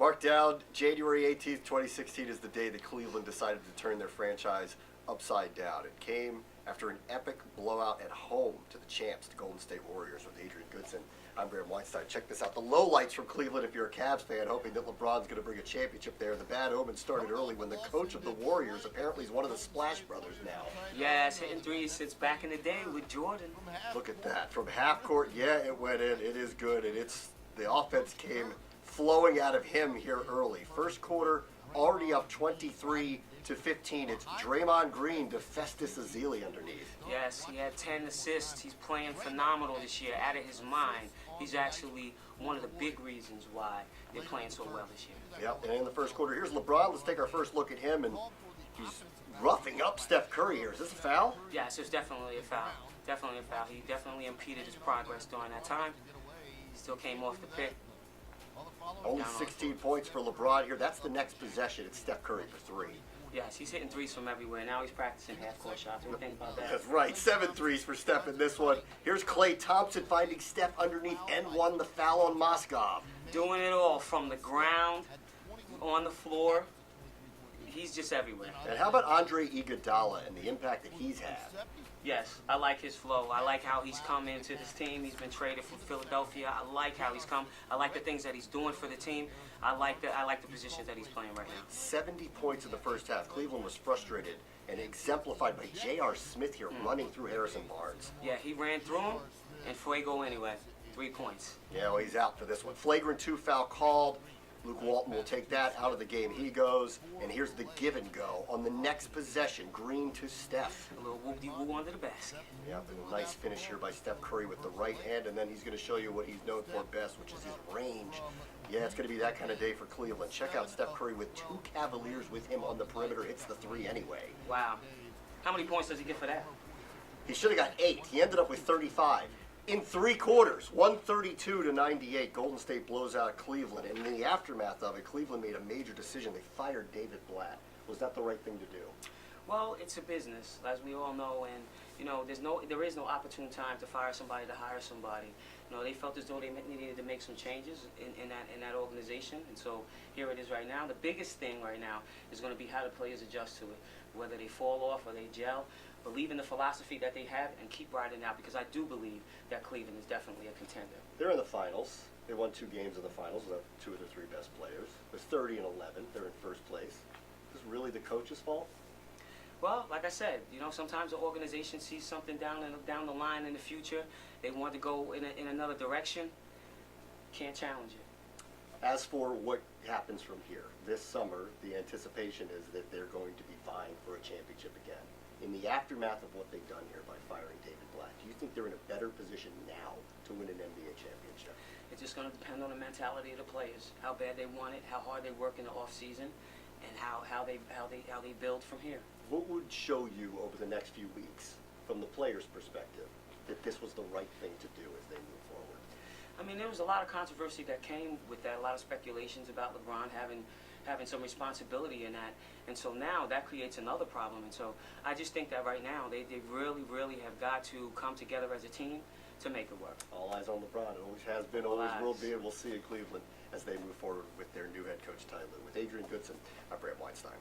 Mark down, January 18th, 2016 is the day that Cleveland decided to turn their franchise upside down. It came after an epic blowout at home to the champs, the Golden State Warriors, with Adrienne Goodson. I'm Bram, Weinstein. Check this out. The lowlights from Cleveland, if you're a Cavs fan, hoping that LeBron's going to bring a championship there. The bad omen started early when the coach of the Warriors apparently is one of the Splash Brothers now. Yes, hitting threes since back in the day with Jordan. Look at that. From half court, yeah, it went in. It is good, and the offense came flowing out of him here early. First quarter, already up 23-15. It's Draymond Green to Festus Ezeli underneath. Yes, he had 10 assists. He's playing phenomenal this year, out of his mind. He's actually one of the big reasons why they're playing so well this year. Yep, and in the first quarter, here's LeBron. Let's take our first look at him, and he's roughing up Steph Curry here. Is this a foul? Yes, it's definitely a foul. Definitely a foul. He definitely impeded his progress during that time. He still came off the pick. Only 16 points for LeBron here. That's the next possession. It's Steph Curry for three. Yes, he's hitting threes from everywhere. Now he's practicing half-court shots. What do you think about that? That's right. 7 threes for Steph in this one. Here's Klay Thompson finding Steph underneath and won the foul on Moskov. Doing it all from the ground, on the floor. He's just everywhere. And how about Andre Iguodala and the impact that he's had? Yes, I like his flow. I like how he's come into this team. He's been traded from Philadelphia. I like how he's come. I like the things that he's doing for the team. I like the positions that he's playing right now. 70 points in the first half. Cleveland was frustrated and exemplified by J.R. Smith here running through Harrison Barnes. Yeah, he ran through him and fuego anyway. 3 points. Yeah, well, he's out for this one. Flagrant 2 foul called. Luke Walton will take that out of the game. He goes, and here's the give and go on the next possession. Green to Steph. A little whoop-de-woo under the basket. Yeah, a nice finish here by Steph Curry with the right hand, and then he's going to show you what he's known for best, which is his range. Yeah, it's going to be that kind of day for Cleveland. Check out Steph Curry with 2 Cavaliers with him on the perimeter. Hits the 3 anyway. Wow. How many points does he get for that? He should have got 8. He ended up with 35. In 3 quarters, 132-98, Golden State blows out Cleveland. And in the aftermath of it, Cleveland made a major decision. They fired David Blatt. Was that the right thing to do? Well, it's a business, as we all know, and there is no opportune time to fire somebody to hire somebody. They felt as though they needed to make some changes in that organization, and so here it is right now. The biggest thing right now is going to be how the players adjust to it, whether they fall off or they gel. Believe in the philosophy that they have and keep riding out, because I do believe that Cleveland is definitely a contender. They're in the finals. They won 2 games in the finals with 2 of their 3 best players. There's 30-11. They're in first place. Is this really the coach's fault? Well, like I said, sometimes the organization sees something down the line in the future. They want to go in another direction. Can't challenge it. As for what happens from here, this summer, the anticipation is that they're going to be vying for a championship again. In the aftermath of what they've done here by firing David Blatt, do you think they're in a better position now to win an NBA championship? It's just going to depend on the mentality of the players, how bad they want it, how hard they work in the off season, and how they build from here. What would show you over the next few weeks, from the players' perspective, that this was the right thing to do as they move forward? I mean, there was a lot of controversy that came with that, a lot of speculations about LeBron having some responsibility in that, and so now that creates another problem. And so I just think that right now they really have got to come together as a team to make it work. All eyes on LeBron. It always has been, always will be, and we'll see in Cleveland as they move forward with their new head coach title. With Adrienne Goodson, I'm Bram Weinstein.